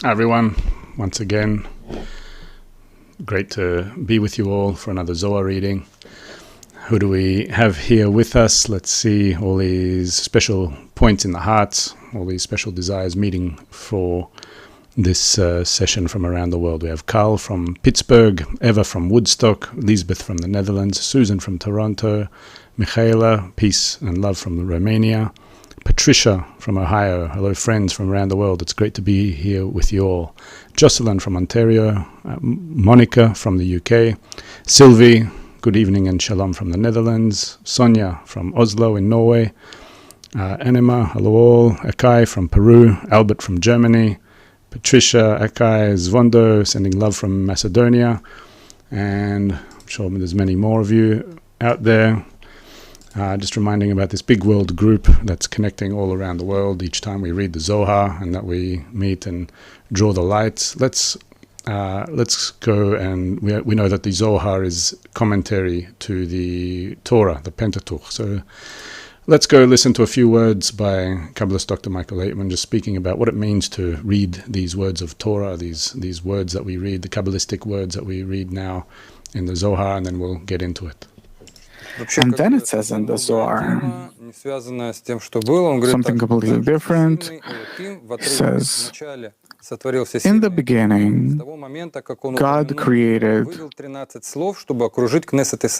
Hi everyone, once again, great to be with you all for another Zohar reading. Who do we have here with us? Let's see all these special points in the hearts, all these special desires meeting for this session from around the world. We have Carl from Pittsburgh, Eva from Woodstock, Lisbeth from the Netherlands, Susan from Toronto, Michaela, peace and love from Romania, Patricia from Ohio, hello friends from around the world, it's great to be here with you all. Jocelyn from Ontario, Monica from the UK, Sylvie, good evening and shalom from the Netherlands, Sonia from Oslo in Norway, Anima, hello all, Akai from Peru, Albert from Germany, Patricia, Akai, Zvondo, sending love from Macedonia, and I'm sure there's many more of you out there. Just reminding about this big world group that's connecting all around the world each time we read the Zohar and that we meet and draw the lights. Let's go, and we know that the Zohar is commentary to the Torah, the Pentateuch. So let's go listen to a few words by Kabbalist Dr. Michael Laitman, just speaking about what it means to read these words of Torah, these words that we read, the Kabbalistic words that we read now in the Zohar, and then we'll get into it. And then it says in the Zohar something completely different. It says, in the beginning, God created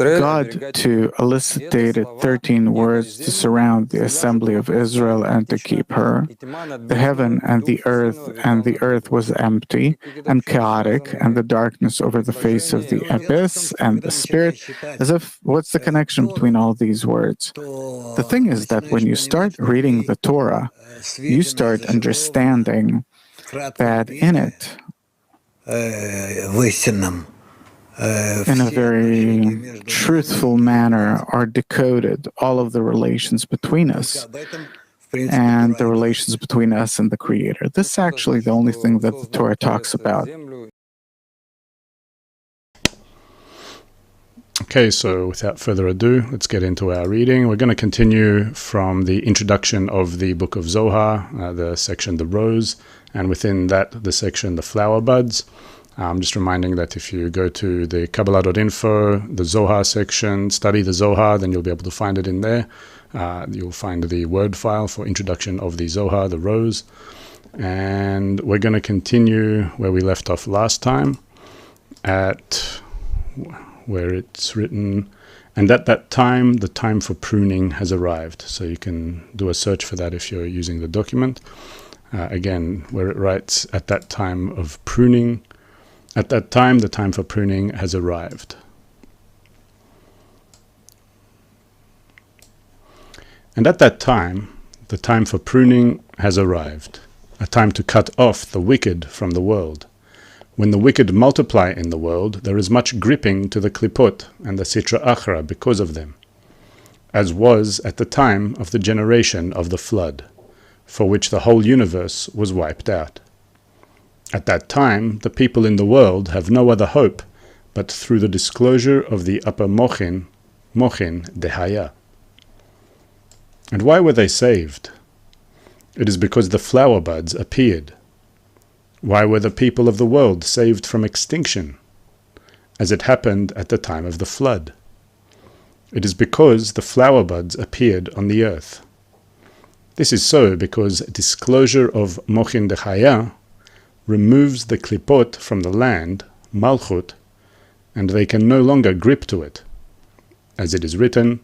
God to elicitated 13 words to surround the assembly of Israel and to keep her. The heaven and the earth was empty and chaotic, and the darkness over the face of the abyss, and the Spirit, as if, what's the connection between all these words? The thing is that when you start reading the Torah, you start understanding that in it, in a very truthful manner, are decoded all of the relations between us and the relations between us and the Creator. This is actually the only thing that the Torah talks about. Okay, so without further ado, let's get into our reading. We're going to continue from the introduction of the Book of Zohar, the section The Rose, and within that, the section The Flower Buds. I'm just reminding that if you go to the Kabbalah.info, the Zohar section, study the Zohar, then you'll be able to find it in there. You'll find the word file for introduction of the Zohar, the Rose. And we're going to continue where we left off last time at where it's written, and at that time, the time for pruning has arrived. So you can do a search for that if you're using the document. Again, where it writes, at that time of pruning, at that time, the time for pruning has arrived. And at that time, the time for pruning has arrived, a time to cut off the wicked from the world. When the wicked multiply in the world, there is much gripping to the klipot and the sitra achra because of them, as was at the time of the generation of the flood, for which the whole universe was wiped out. At that time, the people in the world have no other hope but through the disclosure of the upper mochin dehaya. And why were they saved? It is because the flower buds appeared. Why were the people of the world saved from extinction, as it happened at the time of the flood? It is because the flower buds appeared on the earth. This is so because disclosure of mochin dechaya removes the klipot from the land, malchut, and they can no longer grip to it. As it is written,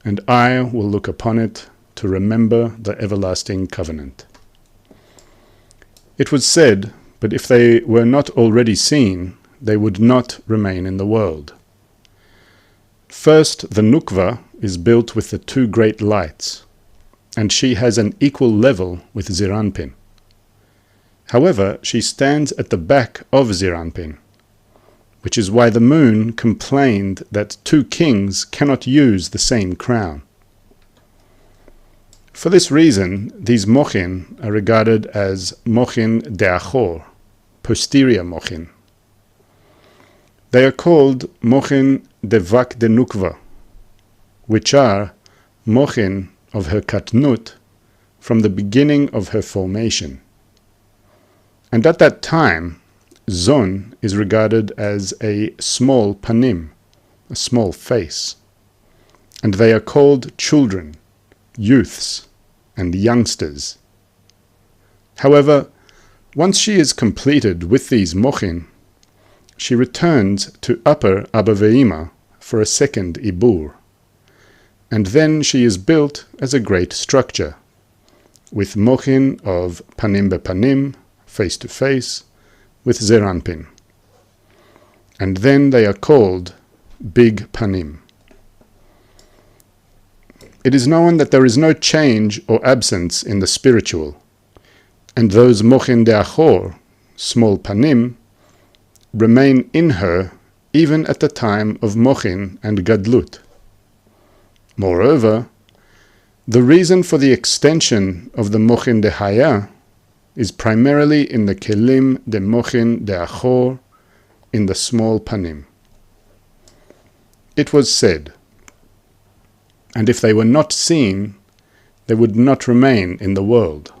and I will look upon it to remember the everlasting covenant. It was said, but if they were not already seen, they would not remain in the world. First, the Nukva is built with the two great lights, and she has an equal level with Ziranpin. However, she stands at the back of Ziranpin, which is why the moon complained that two kings cannot use the same crown. For this reason, these mochin are regarded as mochin de'achor, posterior mochin. They are called mochin devak de nukva, which are mochin of her katnut from the beginning of her formation. And at that time, Zon is regarded as a small panim, a small face. And they are called children, youths, and youngsters. However, once she is completed with these mochin, she returns to upper Abba Ve'ima for a second ibur. And then she is built as a great structure, with mochin of panim bepanim, face to face, with zeranpin. And then they are called big panim. It is known that there is no change or absence in the spiritual, and those mochin de'achor, small panim, remain in her even at the time of mochin and gadlut. Moreover, the reason for the extension of the mochin dehaya is primarily in the kelim de mochin de'achor, in the small panim. It was said, and if they were not seen, they would not remain in the world.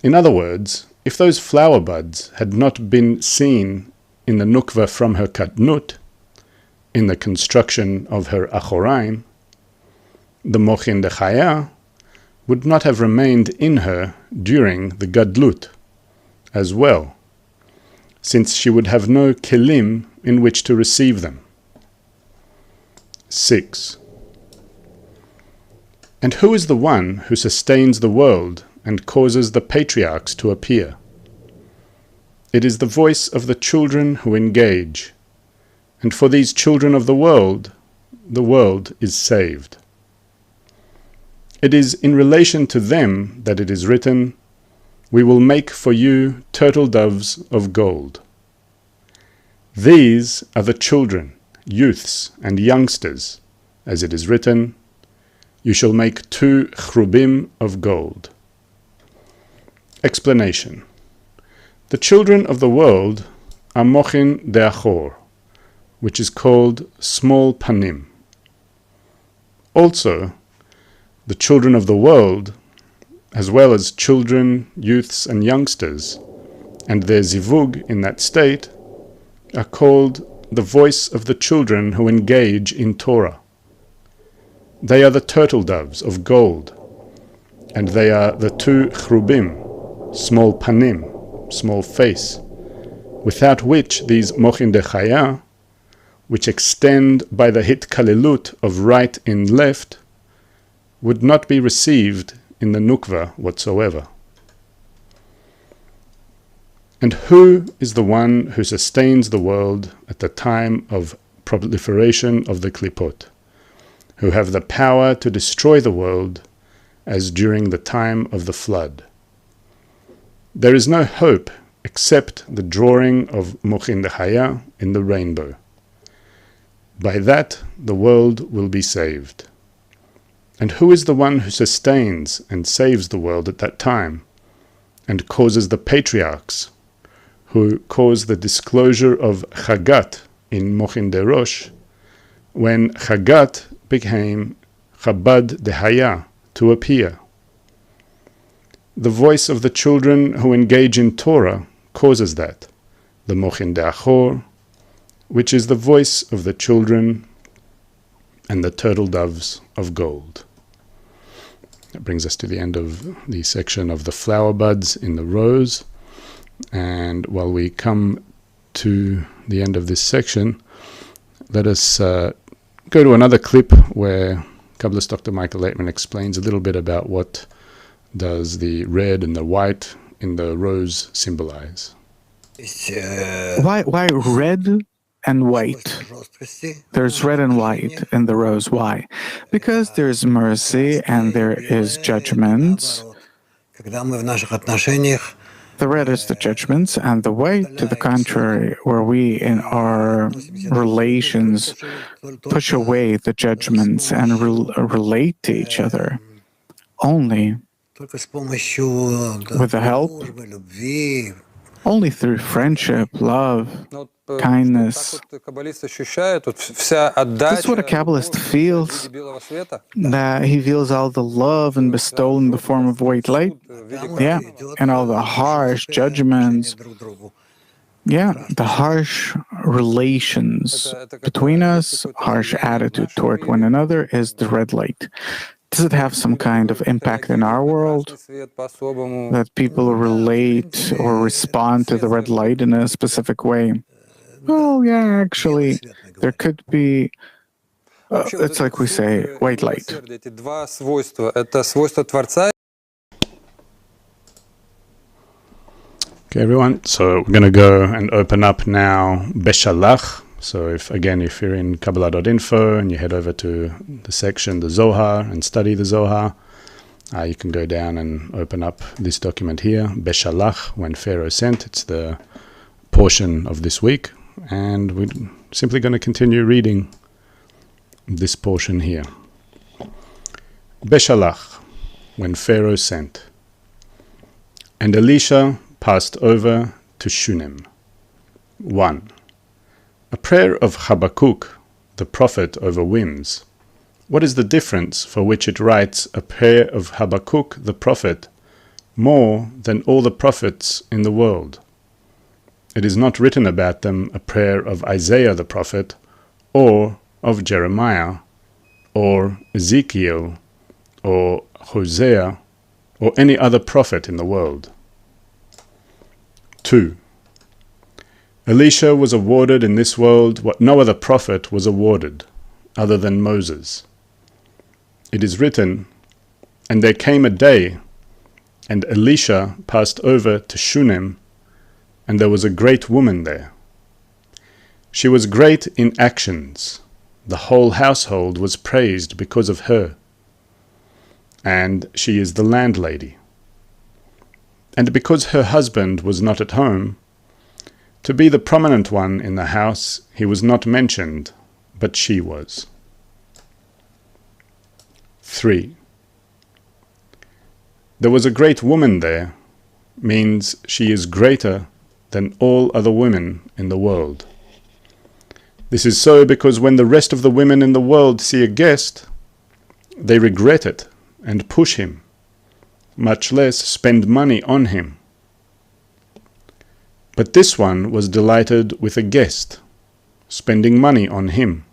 In other words, if those flower buds had not been seen in the nukva from her katnut, in the construction of her achoraim, the mochin dechaya would not have remained in her during the gadlut as well, since she would have no kelim in which to receive them. 6. And who is the one who sustains the world and causes the patriarchs to appear? It is the voice of the children who engage, and for these children of the world is saved. It is in relation to them that it is written, "We will make for you turtle doves of gold." These are the children, youths, and youngsters, as it is written, "You shall make 2 chrubim of gold." Explanation. The children of the world are mochin de'achor, which is called small panim. Also, the children of the world, as well as children, youths, and youngsters, and their zivug in that state, are called the voice of the children who engage in Torah. They are the turtle doves of gold, and they are the 2 chrubim, small panim, small face, without which these mochin dechaya, which extend by the hitkalelut of right in left, would not be received in the nukva whatsoever. And who is the one who sustains the world at the time of proliferation of the klipot, who have the power to destroy the world as during the time of the flood? There is no hope except the drawing of mochin dechaya in the rainbow. By that the world will be saved. And who is the one who sustains and saves the world at that time, and causes the patriarchs, who cause the disclosure of Chagat in Mochin Derosh, when Chagat became Chabad Dehaya, to appear? The voice of the children who engage in Torah causes that, the Mochin De'achor, which is the voice of the children and the turtle doves of gold. That brings us to the end of the section of the flower buds in the rose. And while we come to the end of this section, let us go to another clip where Kabbalist Dr. Michael Laitman explains a little bit about what does the red and the white in the rose symbolize. Why red and white? There's red and white in the rose. Why? Because there's mercy and there is judgments. The red is the judgments, and the white, to the contrary, where we in our relations push away the judgments and relate to each other only with the help, only through friendship, love. kindness. This is what a Kabbalist feels, that he feels all the love and bestowal in the form of white light, yeah, and all the harsh judgments, yeah, the harsh relations between us, harsh attitude toward one another is the red light. Does it have some kind of impact in our world, that people relate or respond to the red light in a specific way? Well, yeah, actually, there could be, it's like we say, white light. Okay, everyone, so we're going to go and open up now BeShalach. So if you're in Kabbalah.info and you head over to the section, the Zohar, and study the Zohar, you can go down and open up this document here, BeShalach, when Pharaoh sent. It's the portion of this week, and we're simply going to continue reading this portion here. BeShalach, when Pharaoh sent. And Elisha passed over to Shunem. 1. A prayer of Habakkuk, the prophet over whims. What is the difference for which it writes a prayer of Habakkuk the prophet more than all the prophets in the world? It is not written about them a prayer of Isaiah the prophet, or of Jeremiah, or Ezekiel, or Hosea, or any other prophet in the world. 2. Elisha was awarded in this world what no other prophet was awarded, other than Moses. It is written, and there came a day, and Elisha passed over to Shunem, and there was a great woman there. She was great in actions. The whole household was praised because of her. And she is the landlady. And because her husband was not at home, to be the prominent one in the house, he was not mentioned, but she was. 3. There was a great woman there, means she is greater than all other women in the world. This is so because when the rest of the women in the world see a guest, they regret it and push him, much less spend money on him. But this one was delighted with a guest, spending money on him.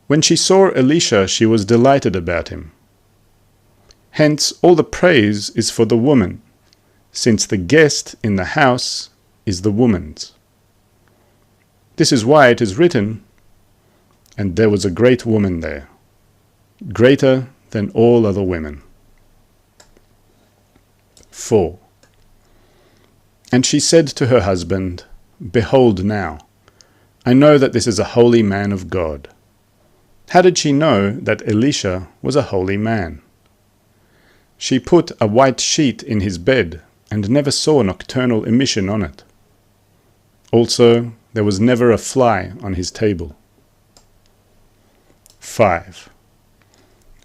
When she saw Elisha, she was delighted about him. Hence, all the praise is for the woman, since the guest in the house is the woman's. This is why it is written, and there was a great woman there, greater than all other women. 4. And she said to her husband, Behold now, I know that this is a holy man of God. How did she know that Elisha was a holy man? She put a white sheet in his bed, and never saw nocturnal emission on it. Also, there was never a fly on his table. 5.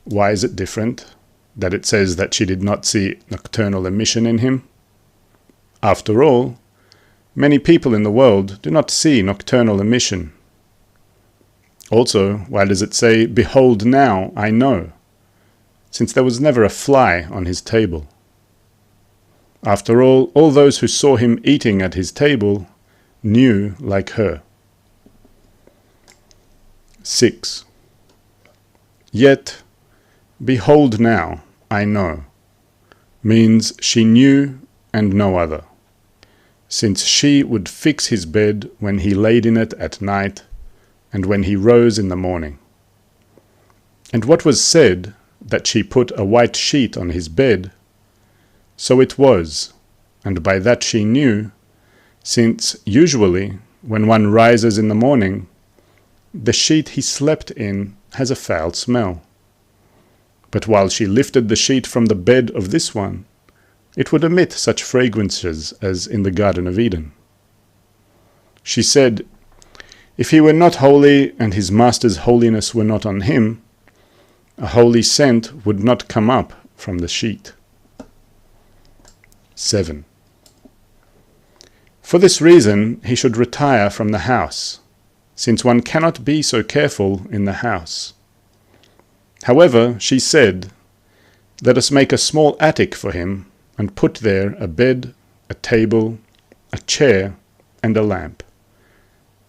Why is it different, that it says that she did not see nocturnal emission in him? After all, many people in the world do not see nocturnal emission. Also, why does it say, Behold now, I know, since there was never a fly on his table? After all those who saw him eating at his table knew like her. 6. Yet, behold now, I know, means she knew and no other, since she would fix his bed when he laid in it at night, and when he rose in the morning. And what was said, that she put a white sheet on his bed, so it was, and by that she knew, since usually, when one rises in the morning, the sheet he slept in has a foul smell. But while she lifted the sheet from the bed of this one, it would emit such fragrances as in the Garden of Eden. She said, If he were not holy and his master's holiness were not on him, a holy scent would not come up from the sheet. 7. For this reason, he should retire from the house, since one cannot be so careful in the house. However, she said, "Let us make a small attic for him, and put there a bed, a table, a chair, and a lamp,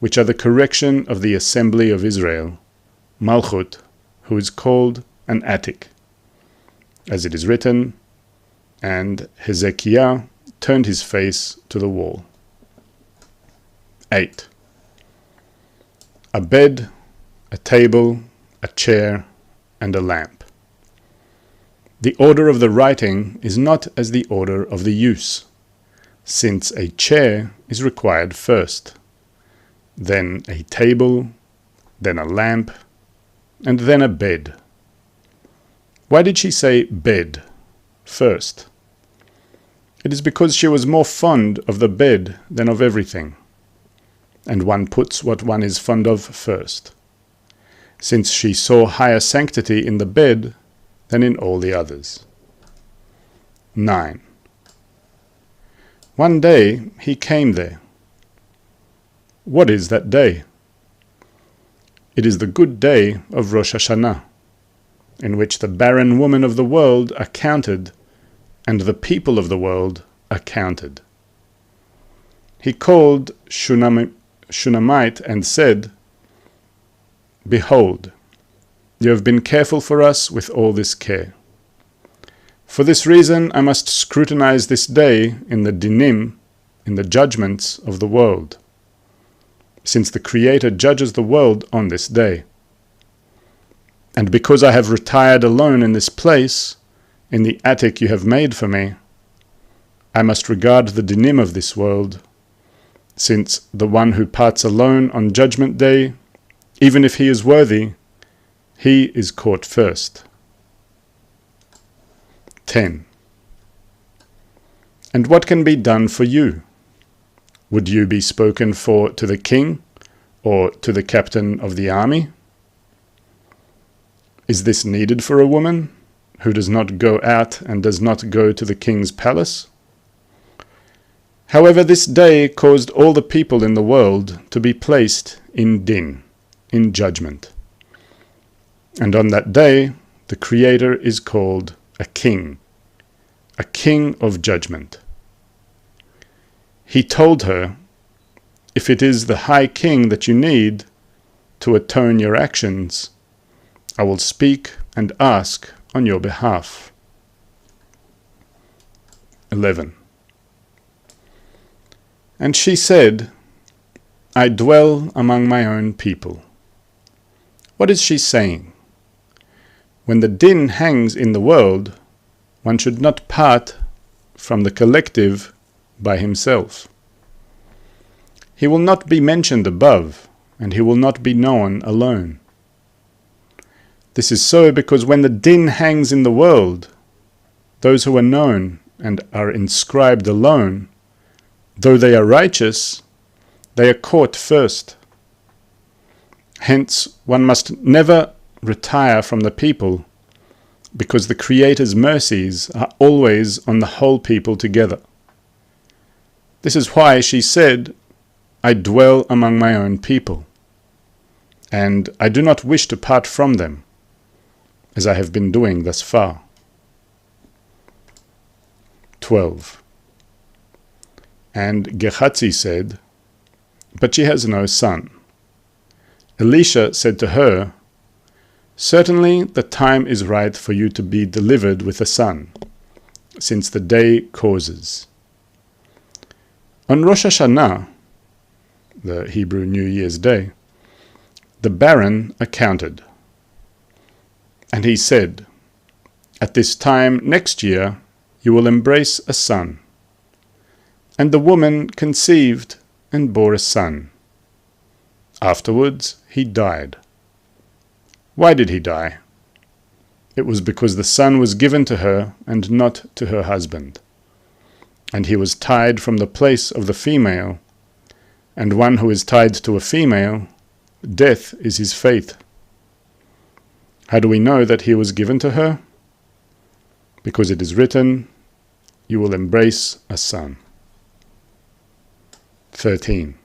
which are the correction of the assembly of Israel, Malchut, who is called an attic." As it is written, and Hezekiah turned his face to the wall. 8. A bed, a table, a chair, and a lamp. The order of the writing is not as the order of the use, since a chair is required first, then a table, then a lamp, and then a bed. Why did she say bed first? It is because she was more fond of the bed than of everything, and one puts what one is fond of first, since she saw higher sanctity in the bed than in all the others. 9. One day he came there. What is that day? It is the good day of Rosh Hashanah, in which the barren woman of the world are counted, and the people of the world are counted. He called Shunammite and said, "Behold, you have been careful for us with all this care. For this reason I must scrutinize this day in the dinim, in the judgments of the world, since the Creator judges the world on this day. And because I have retired alone in this place, in the attic you have made for me, I must regard the dinim of this world, since the one who parts alone on Judgment Day, even if he is worthy, he is caught first." 10. And what can be done for you? Would you be spoken for to the king, or to the captain of the army? Is this needed for a woman, who does not go out and does not go to the king's palace? However, this day caused all the people in the world to be placed in din, in judgment. And on that day, the Creator is called a king of judgment. He told her, "If it is the high king that you need to atone your actions, I will speak and ask on your behalf." 11. And she said, "I dwell among my own people." What is she saying? When the din hangs in the world, one should not part from the collective by himself. He will not be mentioned above, and he will not be known alone. This is so because when the din hangs in the world, those who are known and are inscribed alone, though they are righteous, they are caught first. Hence, one must never retire from the people, because the Creator's mercies are always on the whole people together. This is why she said, "I dwell among my own people, and I do not wish to part from them, as I have been doing thus far." 12. And Gehazi said, "But she has no son." Elisha said to her, "Certainly the time is right for you to be delivered with a son, since the day causes." On Rosh Hashanah, the Hebrew New Year's Day, the barren are counted. And he said, "At this time next year you will embrace a son." And the woman conceived and bore a son. Afterwards he died. Why did he die? It was because the son was given to her and not to her husband. And he was tied from the place of the female, and one who is tied to a female, death is his fate. How do we know that he was given to her? Because it is written, "You will embrace a son." 13.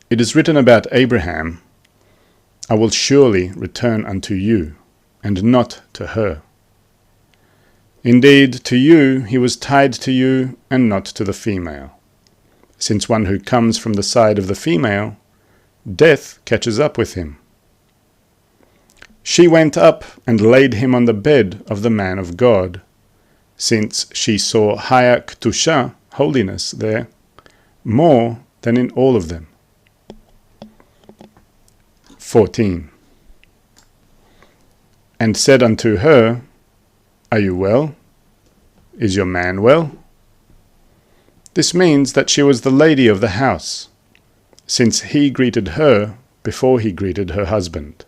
It is written about Abraham, I will surely return unto you, and not to her. Indeed, to you he was tied to you, and not to the female. Since one who comes from the side of the female, death catches up with him. She went up and laid him on the bed of the man of God, since she saw higher ktusha, holiness, there, more than in all of them. 14. And said unto her, Are you well? Is your man well? This means that she was the lady of the house, since he greeted her before he greeted her husband.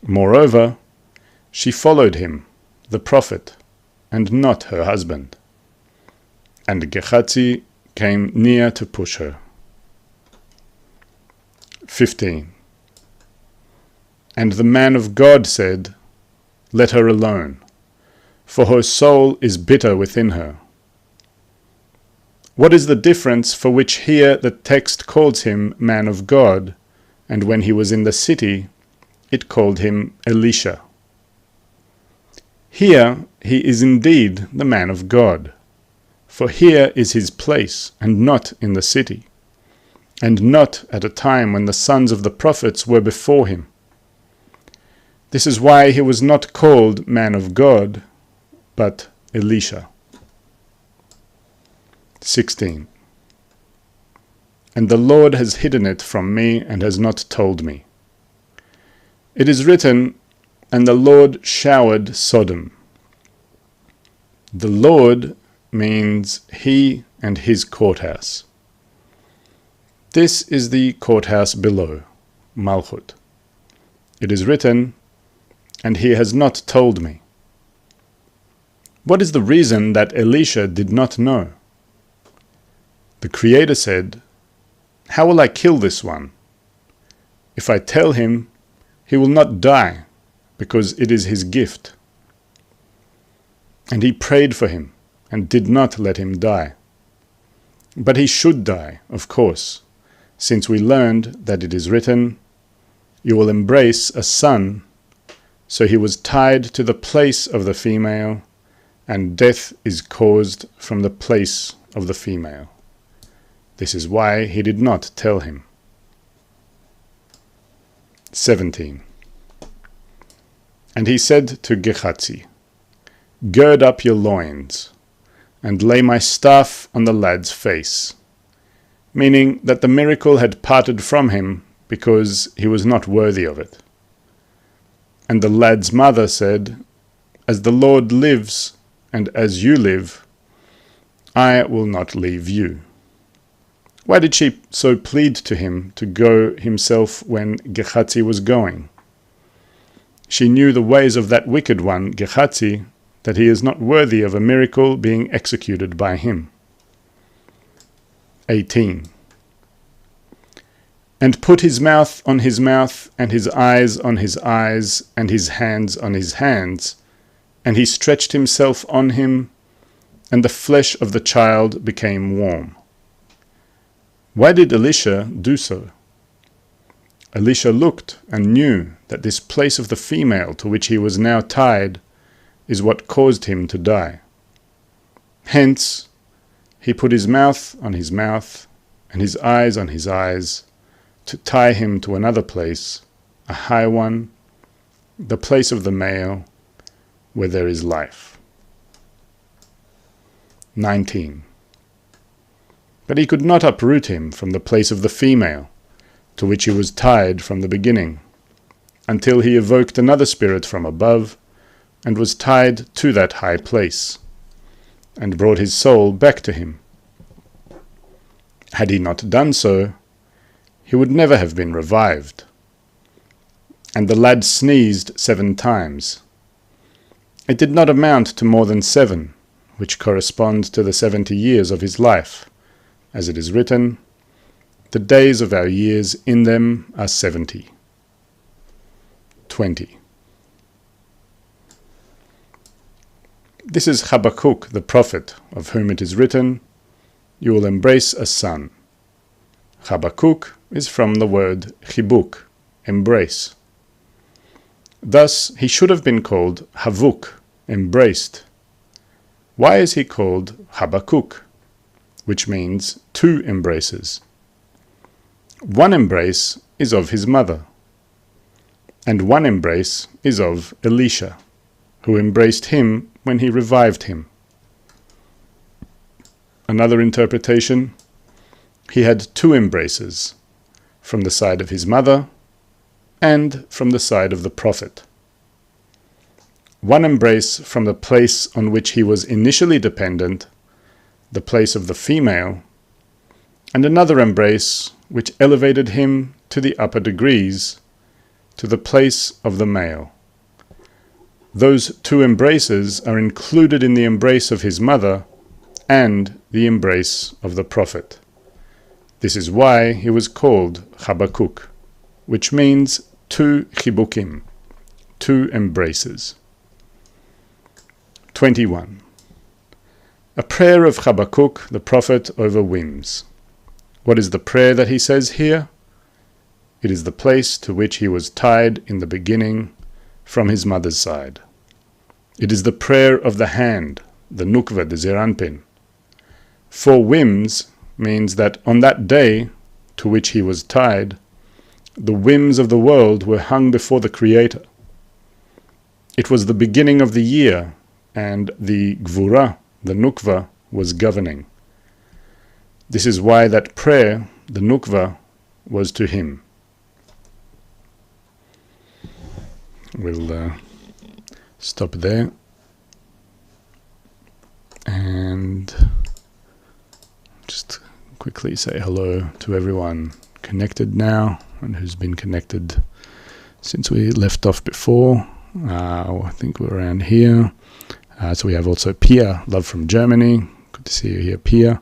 Moreover, she followed him, the prophet, and not her husband. And Gehazi came near to push her. 15. And the man of God said, Let her alone, for her soul is bitter within her. What is the difference for which here the text calls him man of God, and when he was in the city, it called him Elisha? Here he is indeed the man of God, for here is his place, and not in the city, and not at a time when the sons of the prophets were before him. This is why he was not called man of God, but Elisha. 16. And the Lord has hidden it from me, and has not told me. It is written, And the Lord showered Sodom. The Lord means he and his courthouse. This is the courthouse below, Malchut. It is written, And he has not told me. What is the reason that Elisha did not know? The Creator said, How will I kill this one? If I tell him, he will not die, because it is his gift. And he prayed for him, and did not let him die. But he should die, of course, since we learned that it is written, You will embrace a son. So he was tied to the place of the female, and death is caused from the place of the female. This is why he did not tell him. 17. And he said to Gehazi, Gird up your loins, and lay my staff on the lad's face, meaning that the miracle had parted from him because he was not worthy of it. And the lad's mother said, As the Lord lives, and as you live, I will not leave you. Why did she so plead to him to go himself when Gehazi was going? She knew the ways of that wicked one, Gehazi, that he is not worthy of a miracle being executed by him. 18. And put his mouth on his mouth, and his eyes on his eyes, and his hands on his hands, and he stretched himself on him, and the flesh of the child became warm. Why did Elisha do so? Elisha looked and knew that this place of the female to which he was now tied is what caused him to die. Hence, he put his mouth on his mouth, and his eyes on his eyes, to tie him to another place, a high one, the place of the male, where there is life. 19. But he could not uproot him from the place of the female, to which he was tied from the beginning, until he evoked another spirit from above, and was tied to that high place, and brought his soul back to him. Had he not done so, he would never have been revived. And the lad sneezed 7 times. It did not amount to more than 7, which correspond to the 70 years of his life, as it is written, The days of our years in them are 70. 20. This is Habakkuk the prophet, of whom it is written, you will embrace a son. Habakkuk is from the word chibuk, embrace. Thus, he should have been called Havuk, embraced. Why is he called Habakkuk, which means two embraces? One embrace is of his mother, and one embrace is of Elisha, who embraced him when he revived him. Another interpretation, he had two embraces, from the side of his mother and from the side of the prophet. One embrace from the place on which he was initially dependent, the place of the female, and another embrace which elevated him to the upper degrees, to the place of the male. Those two embraces are included in the embrace of his mother and the embrace of the prophet. This is why he was called Habakkuk, which means two chibukim, two embraces. 21. A prayer of Habakkuk, the prophet, over whims. What is the prayer that he says here? It is the place to which he was tied in the beginning from his mother's side. It is the prayer of the hand, the nukva, the zeranpin. For whims means that on that day to which he was tied, the whims of the world were hung before the Creator. It was the beginning of the year, and the gvura, the nukva, was governing. This is why that prayer, the nukva, was to him. We'll stop there and just quickly say hello to everyone connected now and who's been connected since we left off before. I think we're around here. So we have also Pia, love from Germany. Good to see you here, Pia.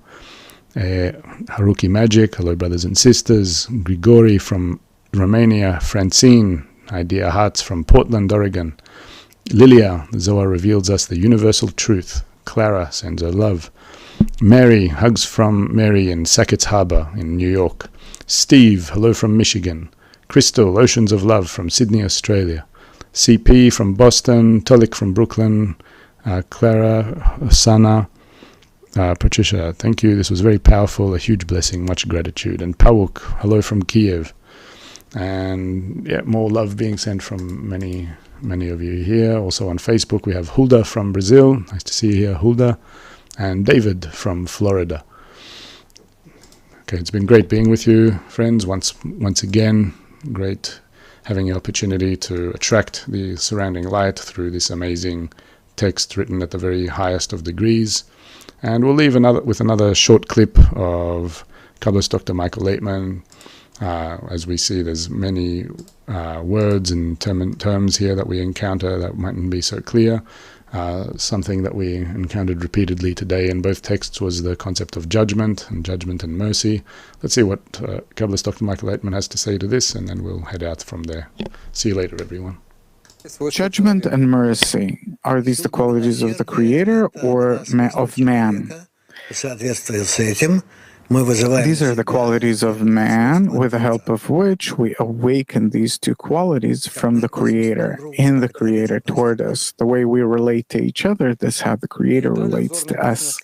Haruki Magic, hello brothers and sisters. Grigori from Romania. Francine, Idea Hearts from Portland, Oregon. Lilia, the Zohar reveals us the universal truth. Clara sends her love. Mary, hugs from Mary in Sackett's Harbor in New York. Steve, hello from Michigan. Crystal, oceans of love from Sydney, Australia. CP from Boston. Tolik from Brooklyn. Clara, Sana, Patricia, thank you. This was very powerful, a huge blessing, much gratitude. And Pawuk, hello from Kiev. And yeah, more love being sent from many of you here. Also on Facebook, we have Hulda from Brazil. Nice to see you here, Hulda. And David from Florida. Okay, it's been great being with you, friends. Once again, great having the opportunity to attract the surrounding light through this amazing text written at the very highest of degrees. And we'll leave with another short clip of Kabbalist Dr. Michael Laitman. As we see, there's many words and terms here that we encounter that mightn't be so clear. Something that we encountered repeatedly today in both texts was the concept of judgment and mercy. Let's see what Kabbalist Dr. Michael Laitman has to say to this, and then we'll head out from there. See you later, everyone. Judgment and mercy, are these the qualities of the Creator or of man? These are the qualities of man, with the help of which we awaken these two qualities from the Creator, in the Creator toward us. The way we relate to each other, that's how the Creator relates to us.